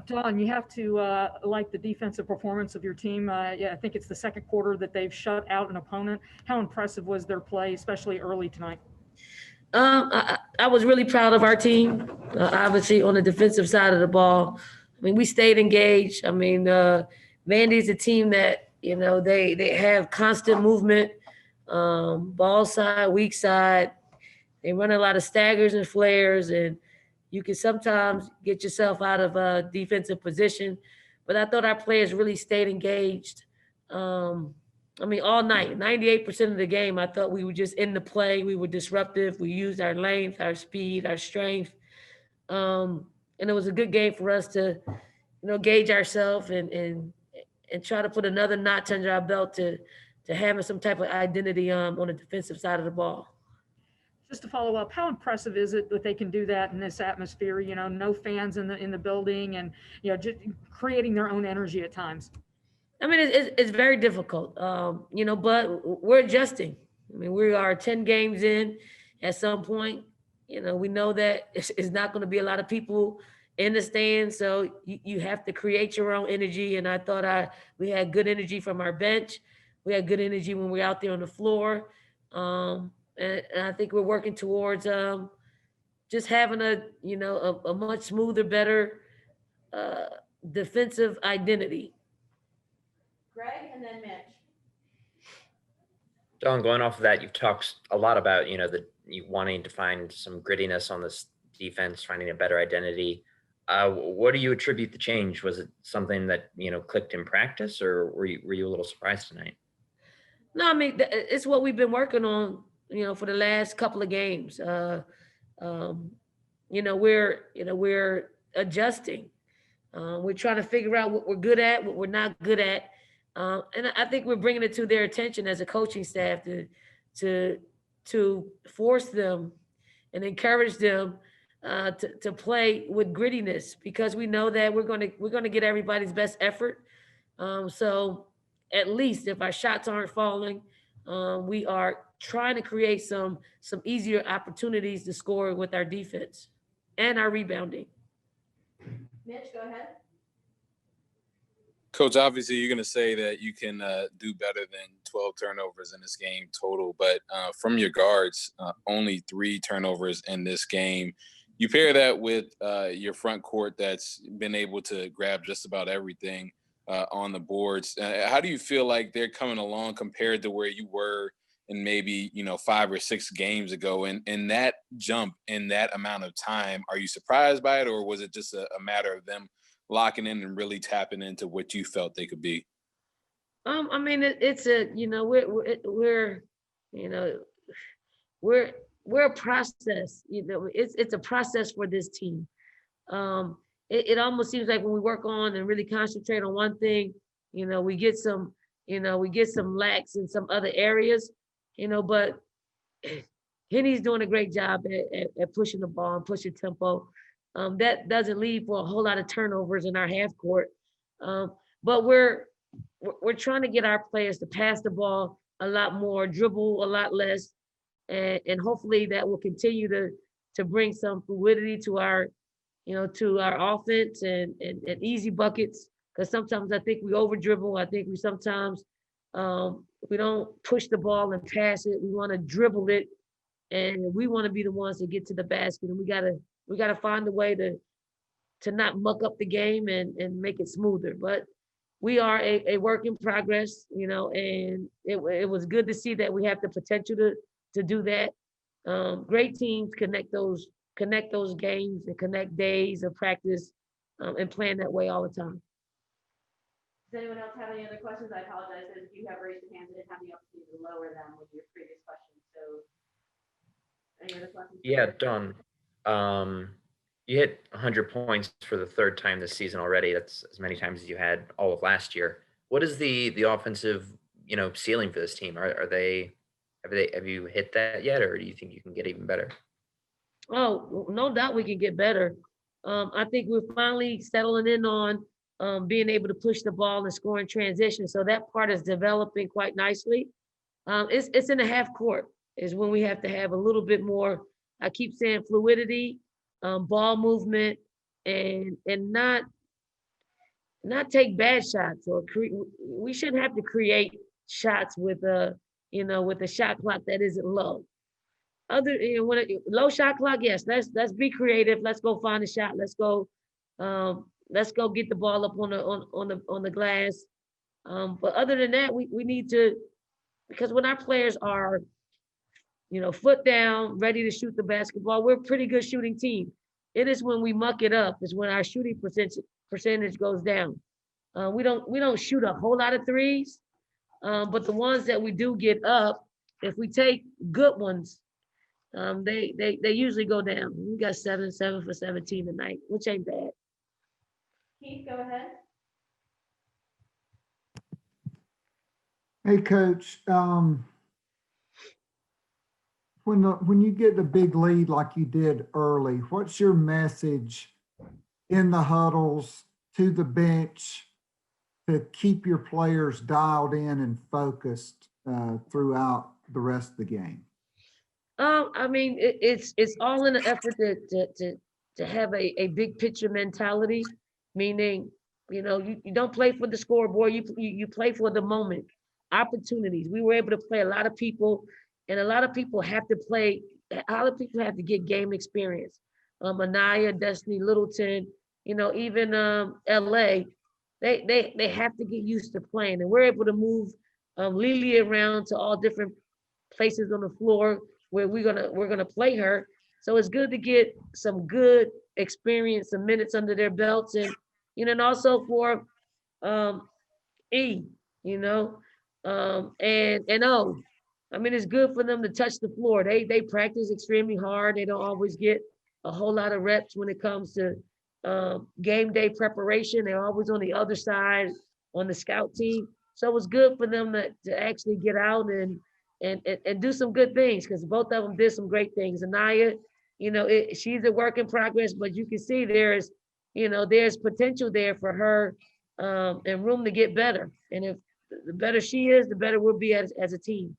Don, you have to like the defensive performance of your team. Yeah, I think it's the second quarter that they've shut out an opponent. How impressive was their play, especially early tonight? I was really proud of our team. Obviously, on the defensive side of the ball, I mean, we stayed engaged. I mean, Vandy's a team that they have constant movement, ball side, weak side. They run a lot of staggers and flares, and you can sometimes get yourself out of a defensive position. But I thought our players really stayed engaged. I mean, all night, 98% of the game, I thought we were just in the play. We were disruptive. We used our length, our speed, our strength. And it was a good game for us to, gauge ourselves and try to put another notch under our belt to having some type of identity on the defensive side of the ball. Just to follow up, how impressive is it that they can do that in this atmosphere? No fans in the building, and just creating their own energy at times. I mean, it's very difficult, but we're adjusting. I mean, we are 10 games in. At some point, we know that it's not going to be a lot of people in the stands, so you have to create your own energy. And I thought we had good energy from our bench. We had good energy when we were out there on the floor. And I think we're working towards just having a much smoother, better defensive identity. Greg and then Mitch. Don, going off of that, you've talked a lot about you wanting to find some grittiness on this defense, finding a better identity. What do you attribute the change? Was it something that clicked in practice, or were you a little surprised tonight? No, I mean it's what we've been working on, for the last couple of games. We're adjusting. We're trying to figure out what we're good at, what we're not good at. And I think we're bringing it to their attention as a coaching staff to force them and encourage them to play with grittiness, because we know that we're going to get everybody's best effort. So at least if our shots aren't falling, we are trying to create some easier opportunities to score with our defense and our rebounding. Mitch, go ahead. Coach, obviously you're going to say that you can do better than 12 turnovers in this game total, but from your guards, only 3 turnovers in this game. You pair that with your front court that's been able to grab just about everything on the boards. How do you feel like they're coming along compared to where you were in maybe 5 or 6 games ago? And that jump in that amount of time, are you surprised by it, or was it just a matter of them locking in and really tapping into what you felt they could be? I mean, it's we're a process. It's a process for this team. It almost seems like when we work on and really concentrate on one thing, we get some lacks in some other areas, but Henny's doing a great job at pushing the ball and pushing tempo. That doesn't lead for a whole lot of turnovers in our half court. But we're trying to get our players to pass the ball a lot more, dribble a lot less, and hopefully that will continue to bring some fluidity to our offense and easy buckets. Because sometimes I think we over dribble. I think we sometimes we don't push the ball and pass it. We want to dribble it, and we want to be the ones to get to the basket. And we gotta find a way to not muck up the game and make it smoother. But we are a work in progress, and it was good to see that we have the potential to do that. Great teams connect those games and connect days of practice and playing that way all the time. Does anyone else have any other questions? I apologize if you have raised your hands. I didn't have the opportunity to lower them with your previous questions. So any other questions? Yeah, Don. You hit 100 points for the 3rd time this season already. That's as many times as you had all of last year. What is the offensive, ceiling for this team? Have you hit that yet, or do you think you can get even better? Oh, no doubt we can get better. I think we're finally settling in on being able to push the ball and score in transition. So that part is developing quite nicely. It's in the half court is when we have to have a little bit more, I keep saying fluidity, ball movement, and not not take bad shots or we shouldn't have to create shots with with a shot clock that isn't low. Low shot clock, yes, let's be creative. Let's go find a shot. Let's go get the ball up on the glass. But other than that, we need to, because when our players are, foot down, ready to shoot the basketball, we're a pretty good shooting team. It is when we muck it up is when our shooting percentage goes down. We don't shoot a whole lot of threes, but the ones that we do get up, if we take good ones, they usually go down. We got 7 for 17 tonight, which ain't bad. Keith, go ahead. Hey, Coach. When you get a big lead like you did early, what's your message in the huddles to the bench to keep your players dialed in and focused throughout the rest of the game? It's all in an effort to have a big picture mentality, meaning, you don't play for the scoreboard, you play for the moment, opportunities. We were able to play a lot of people, and a lot of people have to get game experience. Anaya, Destiny, Littleton, even LA, they have to get used to playing, and we're able to move Lily around to all different places on the floor where we're gonna play her. So it's good to get some good experience, some minutes under their belts, and and also for E, and O. It's good for them to touch the floor. They practice extremely hard. They don't always get a whole lot of reps when it comes to game day preparation. They're always on the other side on the scout team. So it's good for them to actually get out and do some good things, because both of them did some great things. Anaya, she's a work in progress, but you can see there's potential there for her and room to get better. And if the better she is, the better we'll be as a team.